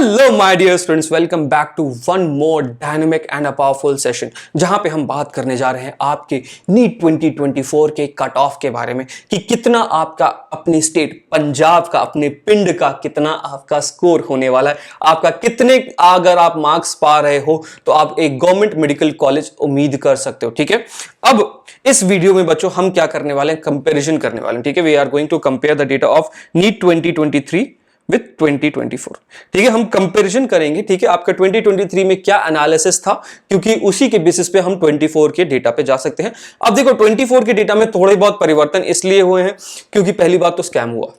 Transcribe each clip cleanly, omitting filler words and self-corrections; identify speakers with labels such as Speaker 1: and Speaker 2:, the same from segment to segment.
Speaker 1: Hello my dear students, welcome back to one more dynamic and a powerful session जहां पे हम बात करने जा रहे हैं आपके नीट 2024 के कट ऑफ के बारे में कि कितना आपका अपनी स्टेट पंजाब का, अपने पिंड का कितना आपका स्कोर होने वाला है, आपका कितने अगर आप मार्क्स पा रहे हो तो आप एक गवर्नमेंट मेडिकल कॉलेज उम्मीद कर सकते हो। ठीक है, अब इस वीडियो में बच्चों हम क्या करने वाले हैं, कंपैरिजन करने वाले हैं। ठीक है, we are going to compare the data of NEET 2023 with 2024। ठीक है, हम कंपैरिजन करेंगे। ठीक है, आपका 2023 में क्या एनालिसिस था, क्योंकि उसी के बेसिस पे हम 24 के डेटा पे जा सकते हैं। अब देखो 24 के डेटा में थोड़े बहुत परिवर्तन इसलिए हुए हैं क्योंकि पहली बात तो स्कैम हुआ,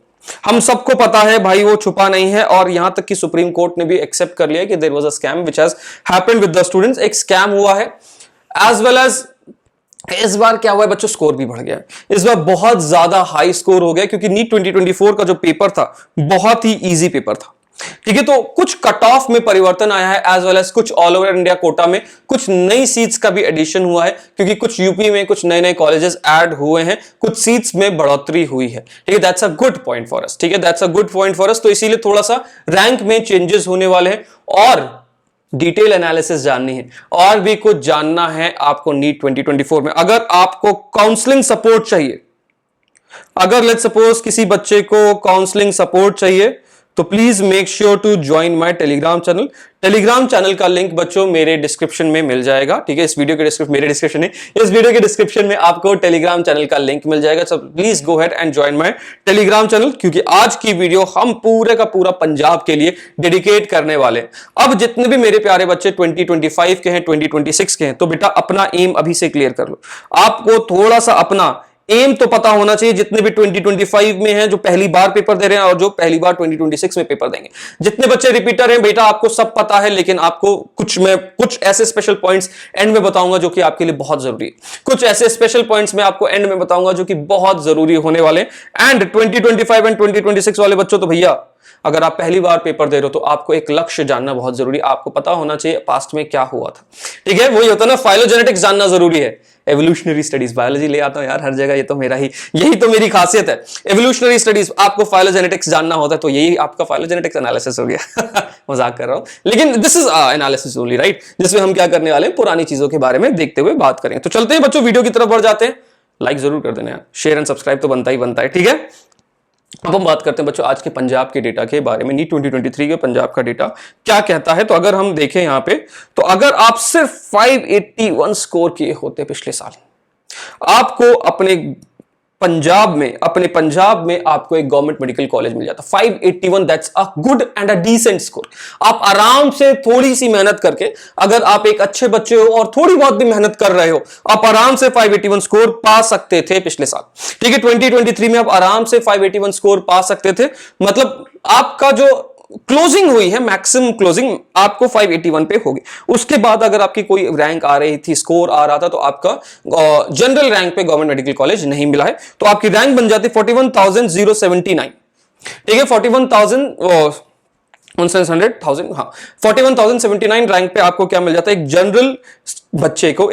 Speaker 1: हम सबको पता है भाई, वो छुपा नहीं है। और यहां तक कि सुप्रीम कोर्ट ने भी एक्सेप्ट कर लिया कि there was a scam which has happened with the students. एक स्कैम हुआ है, एज वेल एज इस बार क्या हुआ है बच्चों, स्कोर भी बढ़ गया है। इस बार बहुत ज्यादा हाई स्कोर हो गया क्योंकि नीट 2024 का जो पेपर था बहुत ही इजी पेपर था। ठीक है, तो कुछ कट ऑफ में परिवर्तन आया है, एज वेल एज कुछ ऑल ओवर इंडिया कोटा में कुछ नई सीट्स का भी एडिशन हुआ है क्योंकि कुछ यूपी में कुछ नए नए कॉलेजेस ऐड हुए हैं, कुछ सीट्स में बढ़ोतरी हुई है। ठीक है, that's a good point for us. ठीक है, that's a good point for us. तो इसीलिए थोड़ा सा रैंक में चेंजेस होने वाले हैं और डिटेल एनालिसिस जाननी है और भी कुछ जानना है आपको नीट 2024 में। अगर आपको काउंसलिंग सपोर्ट चाहिए, अगर लेट्स सपोज किसी बच्चे को काउंसलिंग सपोर्ट चाहिए तो please make sure to join my Telegram channel. Telegram channel का लिंक बच्चों मेरे डिस्क्रिप्शन में मिल जाएगा। ठीक है, इस वीडियो के डिस्क्रिप्शन, मेरे डिस्क्रिप्शन नहीं, इस वीडियो के डिस्क्रिप्शन में आपको टेलीग्राम चैनल का लिंक मिल जाएगा। So please go head and join my Telegram channel, क्योंकि आज की वीडियो हम पूरे का पूरा पंजाब के लिए डेडिकेट करने वाले हैं। अब जितने भी मेरे प्यारे बच्चे 2025 के हैं, 2026 के हैं, तो बेटा अपना एम अभी से क्लियर कर लो। आपको थोड़ा सा अपना एम तो पता होना चाहिए, जितने भी 2025 में हैं, जो पहली बार पेपर दे रहे हैं और जो पहली बार 2026 में पेपर देंगे। जितने बच्चे रिपीटर हैं बेटा, आपको सब पता है, लेकिन आपको कुछ ऐसे स्पेशल पॉइंट्स एंड में बताऊंगा जो कि आपके लिए बहुत जरूरी है। कुछ ऐसे स्पेशल पॉइंट्स मैं आपको एंड में बताऊंगा जो कि बहुत जरूरी होने वाले। एंड 2025 एंड 2026 वाले बच्चों, तो भैया अगर आप पहली बार पेपर दे रहे हो तो आपको एक लक्ष्य जानना बहुत जरूरी है। आपको पता होना चाहिए पास्ट में क्या हुआ था। ठीक है, वही होता है ना, फाइलोजेनेटिक्स जानना जरूरी है। एवोल्यूशनरी स्टडीज, बायोलॉजी ले आता हूं यार हर जगह, ये तो मेरा ही, यही तो मेरी खासियत है। एवोल्यूशनरी स्टडीज, आपको फाइलोजेनेटिक्स जानना होता है तो यही आपका फाइलोजेनेटिक्स एनालिसिस हो गया। मजाक कर रहा हूं, लेकिन this is analysis only, right, जिसमें हम क्या करने वाले हैं, पुरानी चीजों के बारे में देखते हुए बात करेंगे। तो चलते हैं बच्चों, वीडियो की तरफ बढ़ जाते हैं। लाइक जरूर कर देना यार, शेयर एंड सब्सक्राइब तो बनता ही बनता है। ठीक है, अब हम बात करते हैं बच्चों आज के पंजाब के डेटा के बारे में। नीट 2023 के पंजाब का डेटा क्या कहता है, तो अगर हम देखें यहां पे, तो अगर आप सिर्फ 581 स्कोर किए होते पिछले साल, आपको अपने पंजाब में आपको एक गवर्नमेंट मेडिकल कॉलेज मिल जाता। 581, that's a good and a decent score. आप आराम से थोड़ी सी मेहनत करके, अगर आप एक अच्छे बच्चे हो और थोड़ी बहुत भी मेहनत कर रहे हो, आप आराम से 581 स्कोर पा सकते थे पिछले साल। ठीक है, 2023 में आप आराम से 581 स्कोर पा सकते थे। मतलब आपका जो क्लोजिंग हुई है, मैक्सिमम क्लोजिंग आपको 581 पे होगी। उसके बाद अगर आपकी कोई रैंक आ रही थी, स्कोर आ रहा था, तो आपका जनरल रैंक पे गवर्नमेंट मेडिकल कॉलेज नहीं मिला है, तो आपकी रैंक बन जाती 41,079। ठीक है, 41,079 रैंक पे आपको क्या मिल जाता है, एक जनरल बच्चे को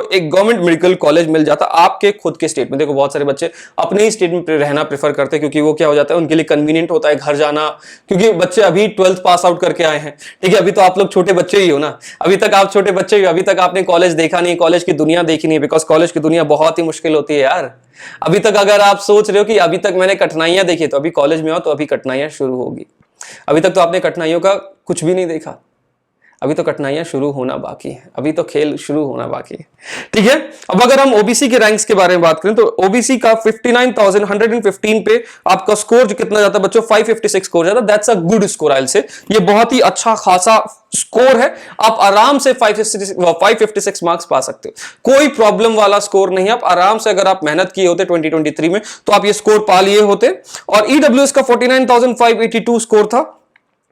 Speaker 1: एक गवर्नमेंट मेडिकल कॉलेज मिल जाता आपके खुद के स्टेट में। देखो बहुत सारे बच्चे अपने ही स्टेट में रहना प्रेफर करते हैं क्योंकि वो क्या हो जाता है, उनके लिए कन्वीनियंट होता है घर जाना, क्योंकि बच्चे अभी 12th पास आउट करके आए हैं। ठीक है, अभी तो आप लोग छोटे बच्चे ही हो ना, अभी तक आप छोटे बच्चे ही हो, अभी तक आपने कॉलेज देखा नहीं, कॉलेज की दुनिया देखी नहीं, बिकॉज कॉलेज की दुनिया बहुत ही मुश्किल होती है यार। अभी तक अगर आप सोच रहे हो कि अभी तक मैंने कठिनाइयां देखी, तो अभी कॉलेज में आओ तो अभी कठिनाइयां शुरू होगी। अभी तक तो आपने कठिनाइयों का कुछ भी नहीं देखा, अभी तो कठिनाइयां शुरू होना बाकी है, अभी तो खेल शुरू होना बाकी है। ठीक है, अब अगर हम ओबीसी के रैंक्स के बारे में बात करें तो ओबीसी का 59,115 पे आपका स्कोर जो कितना जाता है बच्चों, 556 स्कोर जाता है। That's a good score, I will say ये बहुत ही अच्छा खासा स्कोर है। आप आराम से 556 मार्क्स पा सकते हो, कोई प्रॉब्लम वाला स्कोर नहीं है। आप आराम से, अगर आप मेहनत किए होते 2023 में, तो आप ये स्कोर पा लिए होते। और ईडब्ल्यूएस का 49,582 स्कोर था,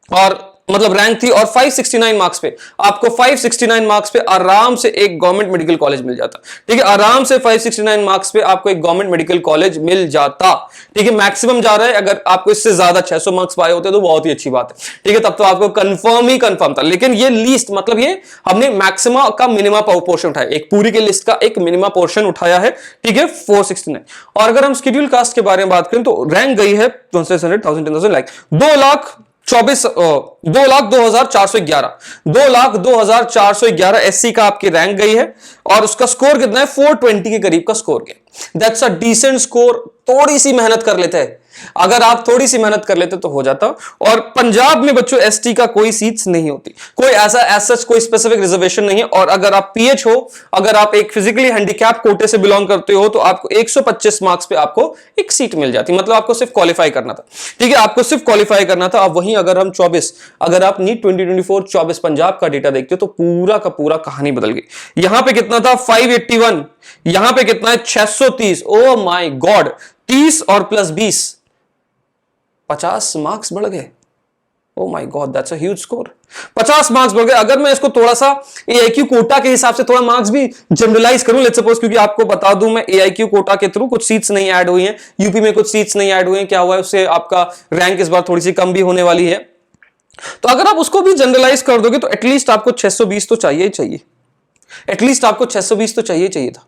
Speaker 1: और मतलब रैंक थी, और 569 मार्क्स पे आपको 569 मार्क्स पे आराम से एक गवर्नमेंट मेडिकल कॉलेज मिल जाता। ठीक है, आराम से 569 मार्क्स पे आपको एक गवर्नमेंट मेडिकल कॉलेज मिल जाता। ठीक है, मैक्सिमम जा रहा है, अगर आपको इससे ज्यादा 600 मार्क्स पाए होते तो बहुत ही अच्छी बात है। ठीक है, तब तो आपको कंफर्म था, लेकिन ये लीस्ट, मतलब ये हमने मैक्सिमा का मिनिमा पोर्शन उठाया, एक पूरी के लिस्ट का एक मिनिमा पोर्शन उठाया है। ठीक है, 469। और अगर हम शेड्यूल कास्ट के बारे में बात करें तो रैंक गई है 1,000, 10,000 लाइक 2 लाख 24 2,02,411 2,02,411 एससी का आपकी रैंक गई है और उसका स्कोर कितना है 420 के करीब का स्कोर गया। That's a decent score. थोड़ी सी मेहनत कर लेते हैं, अगर आप थोड़ी सी मेहनत कर लेते तो हो जाता। और पंजाब में बच्चों एसटी का कोई सीट्स नहीं होती, कोई ऐसा कोई स्पेसिफिक रिजर्वेशन नहीं है। और अगर आप पीएच हो, अगर आप एक फिजिकली हैंडीकैप कोटे से बिलोंग करते हो तो आपको 125 मार्क्स पे आपको एक सीट मिल जाती, मतलब आपको सिर्फ क्वालिफाई करना था। ठीक है, आपको सिर्फ क्वालिफाई करना था। अब वहीं अगर हम 24, अगर आप नीट 2024 24 पंजाब का डेटा देखते हो तो पूरा का पूरा कहानी बदल गई। यहां पे कितना था 581, यहां पे कितना है 630। ओ माय गॉड, 30 और प्लस 20, 50 मार्क्स बढ़ गए। Oh my God, that's a huge score. 50 marks बढ़ गए। अगर मैं इसको थोड़ा सा एआईक्यू कोटा के हिसाब से थोड़ा मार्क्स भी जनरलाइज करूं, लेट्स सपोज, क्योंकि आपको बता दूं मैं एआईक्यू कोटा के थ्रू कुछ सीट्स नहीं ऐड हुई हैं, यूपी में कुछ सीट्स नहीं ऐड हुई हैं, क्या हुआ है उससे आपका रैंक इस बार थोड़ी सी कम भी होने वाली है। तो अगर आप उसको भी जनरलाइज कर दोगे तो एटलीस्ट आपको 620 तो चाहिए ही चाहिए, एटलीस्ट आपको 620 तो चाहिए चाहिए था।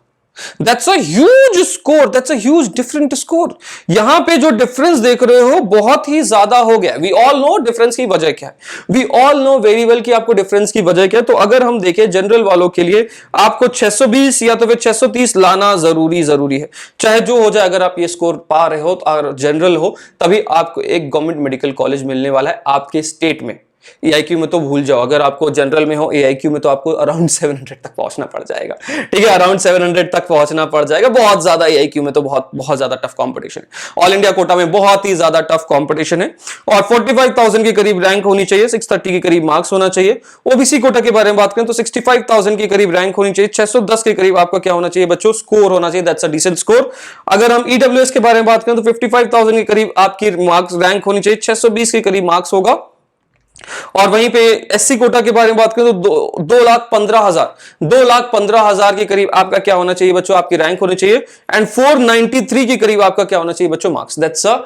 Speaker 1: That's a huge score, that's a huge different score। यहां पे जो डिफरेंस देख रहे हो बहुत ही ज्यादा हो गया। We all know डिफरेंस की वजह क्या है, we all know very well कि आपको डिफरेंस की वजह क्या है। तो अगर हम देखें जनरल वालों के लिए आपको 620 या तो फिर 630 लाना जरूरी है, चाहे जो हो जाए। अगर आप ये स्कोर पा रहे हो तो अगर जनरल हो तभी आपको एक गवर्नमेंट मेडिकल कॉलेज मिलने वाला है आपके स्टेट में। एआईक्यू में तो भूल जाओ, अगर आपको जनरल में हो एआईक्यू में तो आपको अराउंड 700 तक पहुंचना पड़ जाएगा। ठीक है, अराउंड 700 तक पहुंचना पड़ जाएगा, बहुत ज्यादा। एआईक्यू में तो बहुत ज्यादा टफ कंपटीशन है। ऑल इंडिया कोटा में बहुत ही ज्यादा टफ कंपटीशन है। और 45,000 के करीब रैंक होनी चाहिए, 630 के करीब मार्क्स होना चाहिए। ओबीसी कोटा के बारे में बात करें तो 65,000 के करीब रैंक होनी चाहिए, 610 के करीब आपका क्या होना चाहिए बच्चों, स्कोर होना चाहिए। That's a decent score. अगर हम ईडब्ल्यूएस के बारे में बात करें तो 55,000 के करीब आपकी मार्क्स रैंक होनी चाहिए, 620 के करीब मार्क्स होगा। और वहीं पे एससी कोटा के बारे में बात करें तो 2,15,000 के करीब आपका क्या होना चाहिए बच्चों, आपकी रैंक होनी चाहिए। एंड 493 के करीब आपका क्या होना चाहिए बच्चों, marks. That's a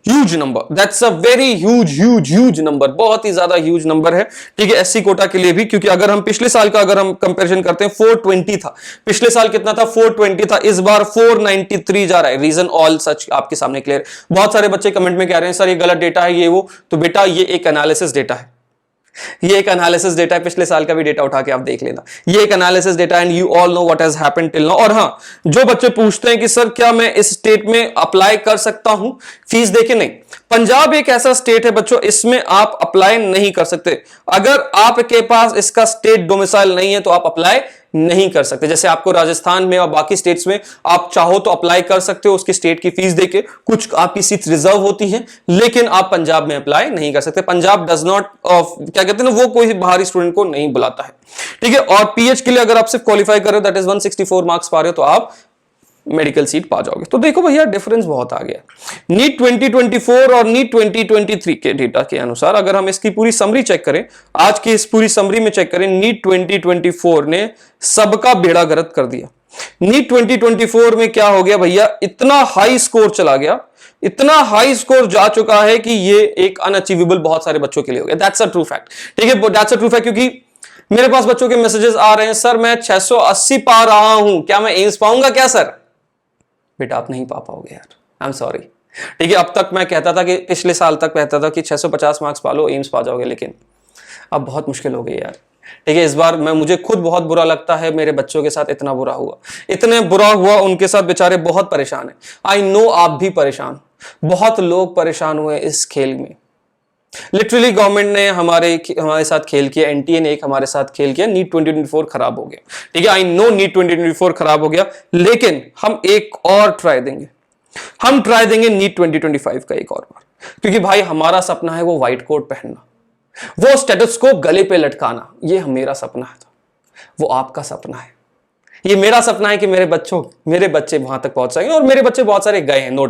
Speaker 1: huge number, that's a very huge number, बहुत ही ज्यादा ह्यूज नंबर है। ठीक है, एससी कोटा के लिए भी, क्योंकि अगर हम पिछले साल का अगर हम कंपैरिजन करते हैं 420 था, पिछले साल कितना था 420 था, इस बार 493 जा रहा है। रीजन ऑल सच आपके सामने क्लियर। बहुत सारे बच्चे कमेंट में कह रहे हैं सर ये गलत डेटा है, ये वो। तो बेटा ये एक एनालिसिस डेटा है, ये एक एनालिसिस डेटा है, पिछले साल का भी डेटा उठा के आप देख लेना। ये एक analysis data and you all know what has happened till now. और हां, जो बच्चे पूछते हैं कि सर क्या मैं इस स्टेट में अप्लाई कर सकता हूं फीस देके, नहीं। पंजाब एक ऐसा स्टेट है बच्चों, इसमें आप अप्लाई नहीं कर सकते। अगर आपके पास इसका स्टेट डोमिसाइल नहीं है तो आप अप्लाई नहीं कर सकते। जैसे आपको राजस्थान में और बाकी स्टेट्स में आप चाहो तो अप्लाई कर सकते हो उसकी स्टेट की फीस देके, कुछ आपकी सीट्स रिजर्व होती हैं, लेकिन आप पंजाब में अप्लाई नहीं कर सकते। पंजाब डज नॉट क्या कहते हैं ना, वो कोई बाहरी स्टूडेंट को नहीं बुलाता है। ठीक है, और पीएच के लिए अगर आप सिर्फ क्वालिफाई कर रहे हो, दैट इज 164 मार्क्स पा रहे हो, तो आप मेडिकल सीट पा जाओगे। तो देखो भैया डिफरेंस बहुत आ गया नीट 2024 और नीट 2023 के डेटा के अनुसार। अगर हम इसकी पूरी समरी चेक करें, आज की इस पूरी समरी में चेक करें, नीट 2024 ने सबका बेड़ा गर्क कर दिया। नीट 2024 में क्या हो गया भैया, इतना हाई स्कोर चला गया, इतना हाई स्कोर जा चुका है कि ये एक अनअचीवेबल बहुत सारे बच्चों के लिए हो गया। That's a true fact. ठीक है, दैट्स अ ट्रू फैक्ट, क्योंकि मेरे पास बच्चों के मैसेजेस आ रहे हैं, सर मैं 680 पा रहा हूं, क्या मैं एम्स पाऊंगा क्या सर? बेटा आप नहीं पा पाओगे यार, आई एम सॉरी। ठीक है, अब तक मैं कहता था कि पिछले साल तक कहता था कि 650 मार्क्स पा लो एम्स पा जाओगे, लेकिन अब बहुत मुश्किल हो गई यार। ठीक है, इस बार मुझे खुद बहुत बुरा लगता है, मेरे बच्चों के साथ इतना बुरा हुआ, इतने बुरा हुआ, उनके साथ बेचारे बहुत परेशान है। आई नो आप भी परेशान, बहुत लोग परेशान हुए इस खेल में। लिटरली गवर्नमेंट ने हमारे साथ खेल किया, एनटीए ने एक हमारे साथ खेल किया। नीट 2024 खराब हो गया। ठीक है, आई नो नीट 2024 खराब हो गया, लेकिन हम एक और ट्राई देंगे, हम ट्राई देंगे नीट 2025 का एक और बार, क्योंकि भाई हमारा सपना है वो व्हाइट कोट पहनना, वो स्टेथोस्कोप गले पे लटकाना, ये मेरा सपना है, वो आपका सपना है। ये मेरा सपना है कि मेरे बच्चे वहां तक पहुंच सकें, और मेरे बच्चे बहुत सारे गए हैं, नो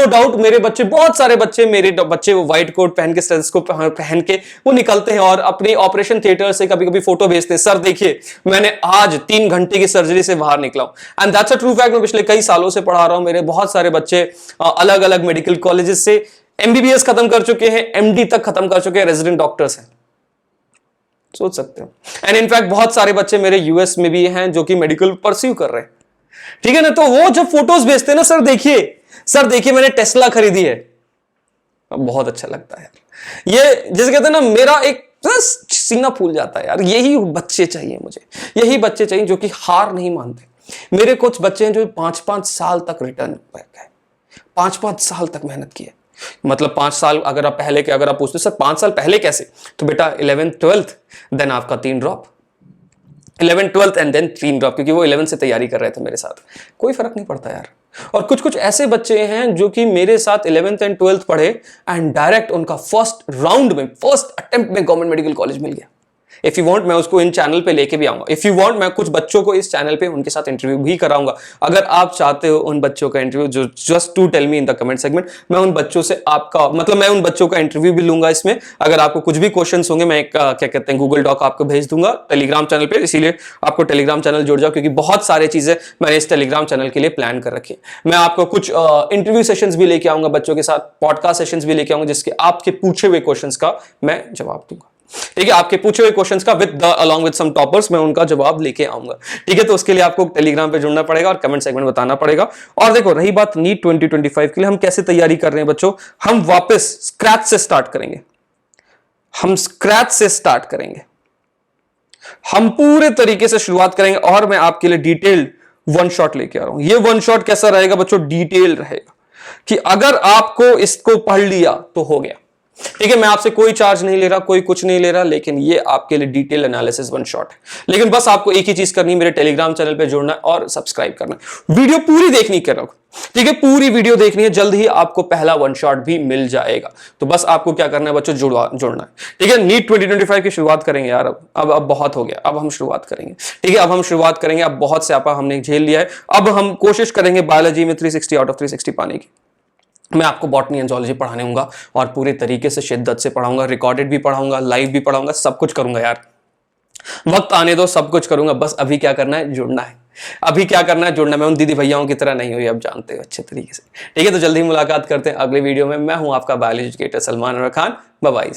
Speaker 1: डाउट मेरे बच्चे, बहुत सारे बच्चे वो व्हाइट कोट पहन के, स्टेथोस्कोप पहन के वो निकलते हैं और अपनी ऑपरेशन थिएटर से कभी कभी फोटो भेजते हैं, सर देखिए मैंने आज 3 घंटे की सर्जरी से बाहर निकला हूं। And that's a true fact. मैं पिछले कई सालों से पढ़ा रहा हूं, मेरे बहुत सारे बच्चे अलग अलग मेडिकल कॉलेजेस से एमबीबीएस खत्म कर चुके हैं, एमडी तक खत्म कर चुके हैं, रेजिडेंट डॉक्टर्स हैं, सोच सकते हो। एंड इनफैक्ट बहुत सारे बच्चे मेरे यूएस में भी हैं जो कि मेडिकल परस्यू कर रहे हैं। ठीक है ना, तो वो जब फोटोज भेजते हैं ना, सर देखिए मैंने टेस्ला खरीदी है, बहुत अच्छा लगता है यार। ये जैसे कहते हैं ना, मेरा एक सीना फूल जाता है यार। यही बच्चे चाहिए मुझे, यही बच्चे चाहिए जो कि हार नहीं मानते। मेरे कुछ बच्चे हैं जो 5-5 साल तक रिटर्न बैक गए, 5-5 साल तक मेहनत की है। मतलब 5 साल अगर आप पहले के, अगर आप पूछते सर 5 साल पहले कैसे, तो बेटा 11th 12th देन आपका 3 drop, 11th 12th and then 3 drop, क्योंकि वो 11 से तैयारी कर रहे थे मेरे साथ। कोई फर्क नहीं पड़ता यार। और कुछ कुछ ऐसे बच्चे हैं जो कि मेरे साथ 11th एंड 12th पढ़े एंड डायरेक्ट उनका फर्स्ट राउंड में, फर्स्ट अटेम्प्ट में गवर्नमेंट मेडिकल कॉलेज मिल गया। इफ यू वांट मैं उसको इन चैनल पे लेके भी आऊंगा। इफ यू वांट मैं कुछ बच्चों को इस चैनल पे उनके साथ इंटरव्यू भी कराऊंगा। अगर आप चाहते हो उन बच्चों का इंटरव्यू, जो just to tell me in the comment segment, मैं उन बच्चों से आपका मतलब मैं उन बच्चों का इंटरव्यू भी लूंगा इसमें। अगर आपको कुछ भी क्वेश्चंस होंगे, मैं एक क्या कहते हैं गूगल डॉक आपको भेज दूंगा टेलीग्राम चैनल पे, इसीलिए आपको टेलीग्राम चैनल जुड़ जाओ, क्योंकि बहुत सारे चीजें मैंने इस टेलीग्राम चैनल के लिए प्लान कर रखी है। मैं आपको कुछ इंटरव्यू सेशंस भी लेके आऊंगा बच्चों के साथ, पॉडकास्ट सेशंस भी लेके आऊंगा, जिसके आपके पूछे हुए क्वेश्चंस का मैं जवाब दूंगा। ठीक है, आपके पूछे हुए क्वेश्चंस का अलॉन्ग विद सम टॉपर्स मैं उनका जवाब लेके आऊंगा। ठीक है, तो उसके लिए आपको टेलीग्राम पे जुड़ना पड़ेगा और कमेंट सेगमेंट बताना पड़ेगा। और देखो, रही बात नीट 2025 के लिए हम कैसे तैयारी कर रहे हैं बच्चों, हम वापस स्क्रैच से स्टार्ट करेंगे। हम स्क्रैच से स्टार्ट करेंगे, हम पूरे तरीके से शुरुआत करेंगे। और मैं आपके लिए डिटेल्ड वन शॉट लेके आ रहा हूं। ये वन शॉट कैसा रहेगा बच्चों, डिटेल रहेगा, कि अगर आपको इसको पढ़ लिया तो हो गया। ठीक है, मैं आपसे कोई चार्ज नहीं ले रहा, कोई कुछ नहीं ले रहा, लेकिन ये आपके लिए डिटेल एनालिसिस वन शॉट है। लेकिन बस आपको एक ही चीज करनी है, मेरे टेलीग्राम चैनल पे जुड़ना है और सब्सक्राइब करना है। वीडियो पूरी देखनी कर रहा हूं, ठीक है, पूरी वीडियो देखनी है। जल्द ही आपको पहला वन शॉट भी मिल जाएगा। तो बस आपको क्या करना है बच्चों, जुड़ना है। ठीक है, नीट 2025 की शुरुआत करेंगे यार। अब बहुत हो गया, अब हम शुरुआत करेंगे। ठीक है, अब हम शुरुआत करेंगे। अब बहुत से आपा हमने झेल लिया है, अब हम कोशिश करेंगे बायोलॉजी में 360 आउट ऑफ 360 पाने की। मैं आपको बॉटनी एंड जूलॉजी पढ़ाने हूंगा और पूरे तरीके से शिद्दत से पढ़ाऊंगा, रिकॉर्डेड भी पढ़ाऊंगा, लाइव भी पढ़ाऊंगा, सब कुछ करूंगा यार। वक्त आने दो, सब कुछ करूंगा। बस अभी क्या करना है, जुड़ना है। अभी क्या करना है, जुड़ना। मैं उन दीदी भैयाओं की तरह नहीं हुई, अब जानते हो अच्छे तरीके से। ठीक है, तो जल्दी मुलाकात करते हैं अगले वीडियो में। मैं हूं आपका biology educator Salman Khan. Bye bye.